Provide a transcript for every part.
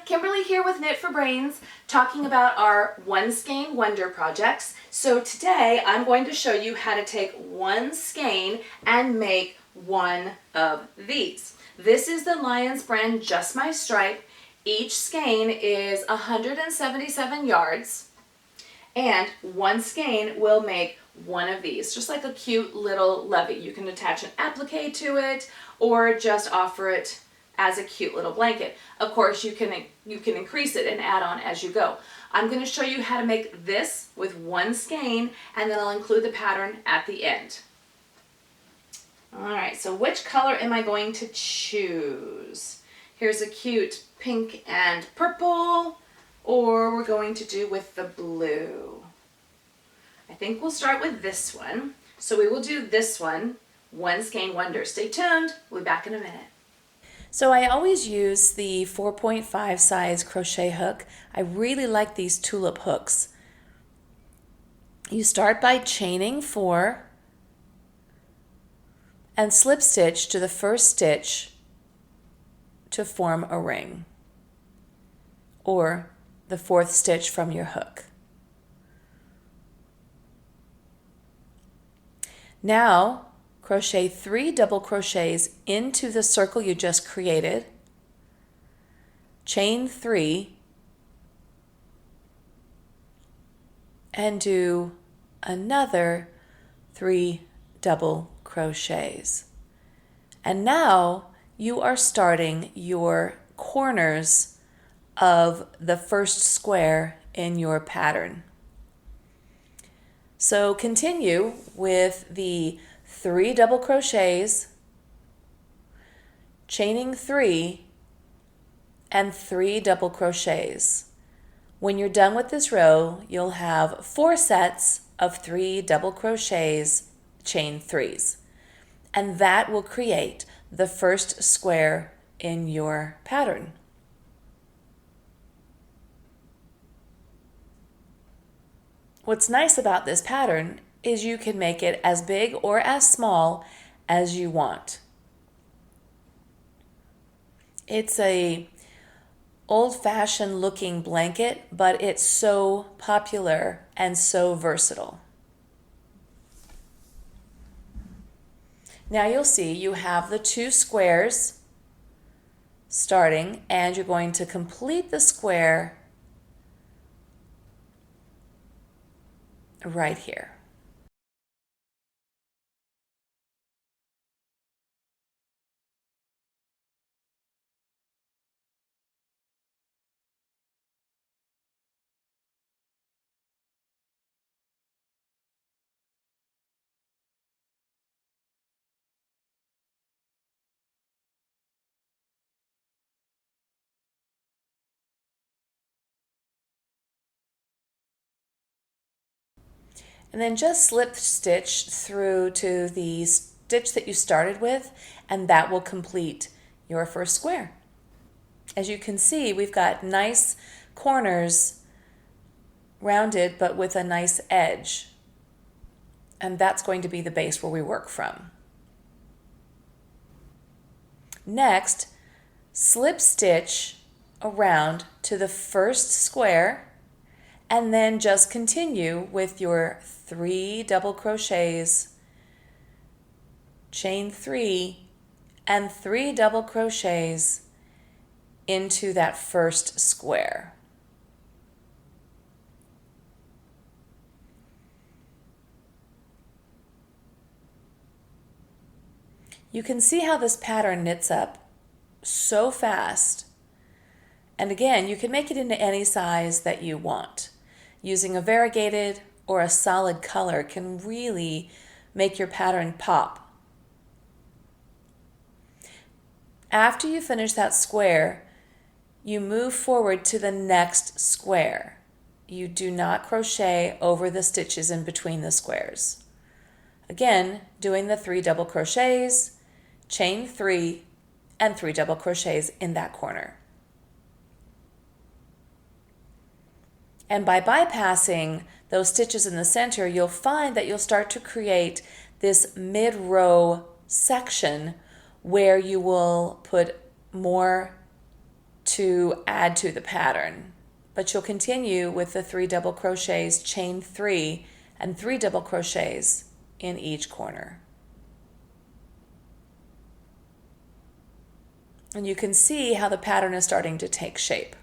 Kimberly here with Knit for Brains, talking about our one Skein Wonder projects. So today I'm going to show you how to take one skein and make one of these. This is the Lions brand Just My Stripe. Each skein is 177 yards, and one skein will make one of these, just like a cute little lovey. You can attach an applique to it or just offer it as a cute little blanket. Of course, you can increase it and add on as you go. I'm going to show you how to make this with one skein, and then I'll include the pattern at the end. Alright, so which color am I going to choose? Here's a cute pink and purple, or we're going to do with the blue. I think we'll start with this one. So we will do this one Skein Wonder. Stay tuned, we'll be back in a minute. So I always use the 4.5 size crochet hook. I really like these tulip hooks. You start by chaining 4 and slip stitch to the first stitch to form a ring, or the 4th stitch from your hook. Now crochet 3 double crochets into the circle you just created, chain 3, and do another 3 double crochets. And now you are starting your corners of the first square in your pattern. So continue with the 3 double crochets, chaining 3, and 3 double crochets. When you're done with this row, you'll have 4 sets of 3 double crochets, chain 3s, and that will create the first square in your pattern. What's nice about this pattern is you can make it as big or as small as you want. It's a old-fashioned looking blanket, but it's so popular and so versatile. Now you'll see you have the 2 squares starting, and you're going to complete the square right here. And then just slip stitch through to the stitch that you started with, and that will complete your first square. As you can see, we've got nice corners, rounded but with a nice edge, and that's going to be the base where we work from. Next, slip stitch around to the first square, and then just continue with your 3 double crochets, chain 3, and 3 double crochets into that first square. You can see how this pattern knits up so fast. And again, you can make it into any size that you want. Using a variegated or a solid color can really make your pattern pop. After you finish that square, you move forward to the next square. You do not crochet over the stitches in between the squares. Again, doing the 3 double crochets, chain 3, and 3 double crochets in that corner. And by bypassing those stitches in the center, you'll find that you'll start to create this mid-row section where you will put more to add to the pattern, but you'll continue with the 3 double crochets, chain 3, and 3 double crochets in each corner. And you can see how the pattern is starting to take shape.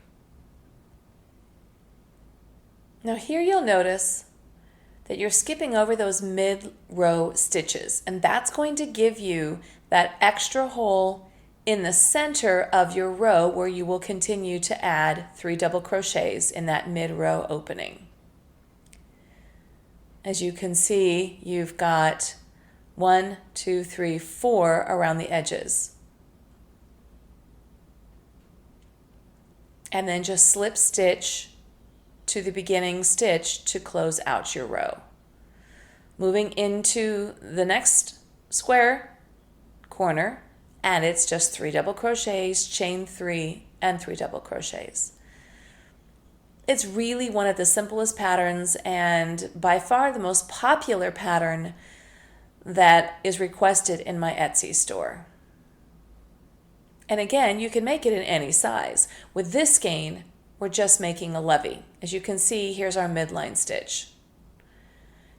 Now here you'll notice that you're skipping over those mid-row stitches, and that's going to give you that extra hole in the center of your row where you will continue to add 3 double crochets in that mid-row opening. As you can see, you've got 1, 2, 3, 4 around the edges. And then just slip stitch to the beginning stitch to close out your row. Moving into the next square corner, and it's just 3 double crochets, chain 3, and 3 double crochets. It's really one of the simplest patterns and by far the most popular pattern that is requested in my Etsy store. And again, you can make it in any size. With this skein, we're just making a lovey. As you can see, here's our midline stitch.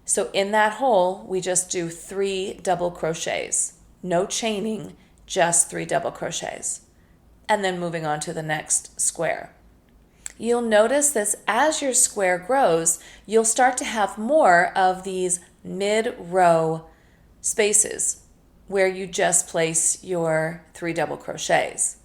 So in that hole, we just do 3 double crochets. No chaining, just 3 double crochets. And then moving on to the next square. You'll notice this as your square grows, you'll start to have more of these mid-row spaces where you just place your 3 double crochets.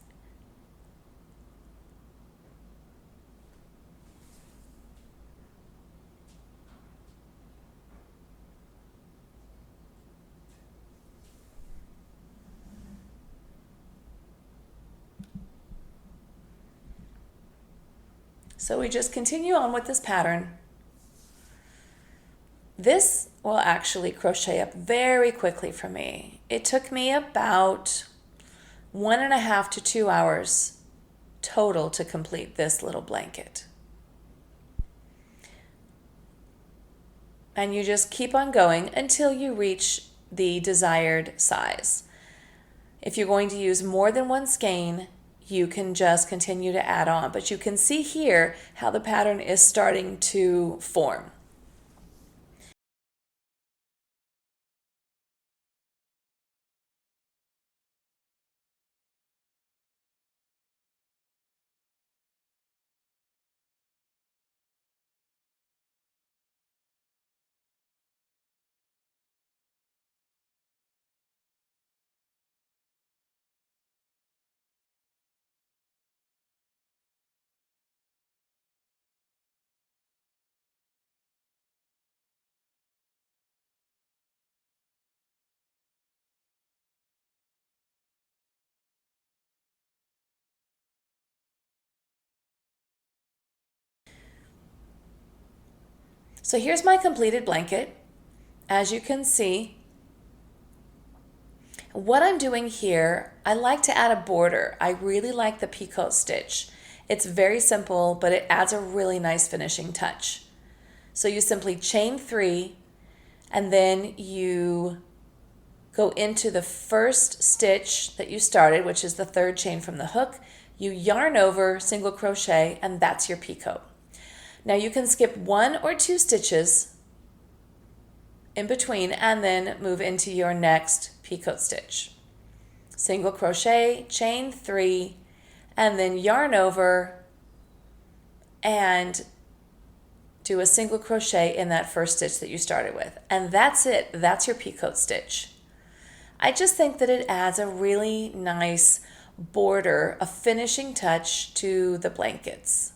So we just continue on with this pattern. This will actually crochet up very quickly for me. It took me about 1.5 to 2 hours total to complete this little blanket. And you just keep on going until you reach the desired size. If you're going to use more than one skein, you can just continue to add on, but you can see here how the pattern is starting to form. So here's my completed blanket. As you can see, what I'm doing here, I like to add a border. I really like the Picot stitch. It's very simple, but it adds a really nice finishing touch. So you simply chain 3, and then you go into the first stitch that you started, which is the 3rd chain from the hook. You yarn over, single crochet, and that's your Picot. Now you can skip 1 or 2 stitches in between and then move into your next Picot stitch. Single crochet, chain 3, and then yarn over and do a single crochet in that first stitch that you started with. And that's it. That's your Picot stitch. I just think that it adds a really nice border, a finishing touch to the blankets.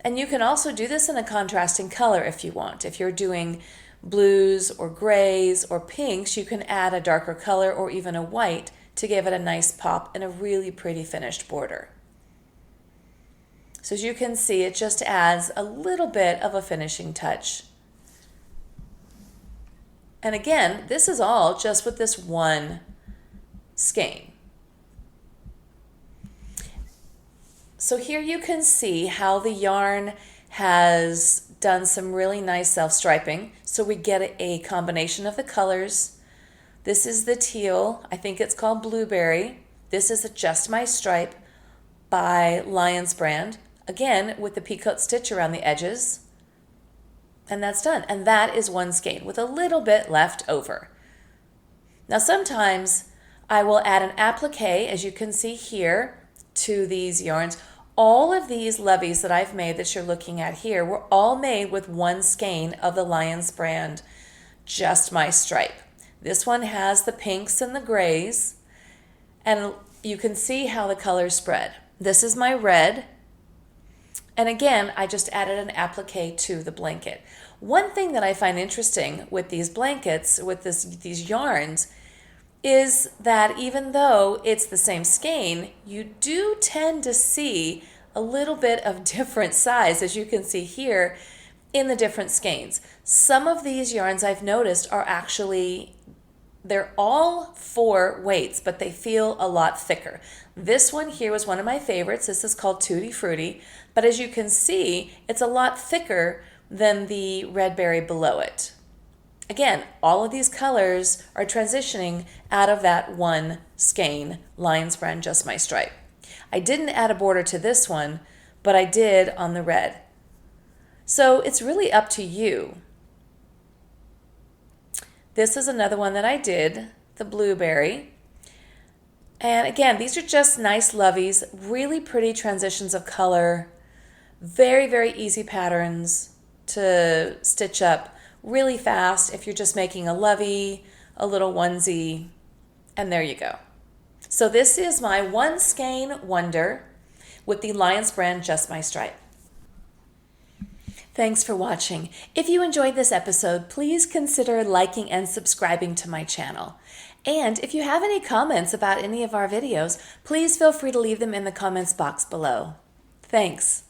And you can also do this in a contrasting color if you want. If you're doing blues or grays or pinks, you can add a darker color or even a white to give it a nice pop and a really pretty finished border. So as you can see, it just adds a little bit of a finishing touch. And again, this is all just with this one skein. So here you can see how the yarn has done some really nice self-striping. So we get a combination of the colors. This is the teal. I think it's called blueberry. This is just my stripe by Lion's brand, again with the Picot stitch around the edges. And that's done. And that is one skein with a little bit left over. Now sometimes I will add an applique, as you can see here, to these yarns. All of these loveys that I've made that you're looking at here were all made with one skein of the Lion's brand, Just My Stripe. This one has the pinks and the grays, and you can see how the colors spread. This is my red, and again, I just added an applique to the blanket. One thing that I find interesting with these blankets, with these yarns, is that even though it's the same skein, you do tend to see a little bit of different size, as you can see here, in the different skeins. Some of these yarns I've noticed are actually, they're all 4 weights, but they feel a lot thicker. This one here was one of my favorites. This is called Tutti Frutti, but as you can see, it's a lot thicker than the red berry below it. Again, all of these colors are transitioning out of that one skein, Lion's brand Just My Stripe. I didn't add a border to this one, but I did on the red. So it's really up to you. This is another one that I did, the blueberry. And again, these are just nice loveys, really pretty transitions of color, very, very easy patterns to stitch up really fast if you're just making a lovey, a little onesie, and there you go. So this is my one Skein Wonder with the Lion's brand Just My Stripe. Thanks for watching. If you enjoyed this episode, please consider liking and subscribing to my channel. And if you have any comments about any of our videos, please feel free to leave them in the comments box below. Thanks.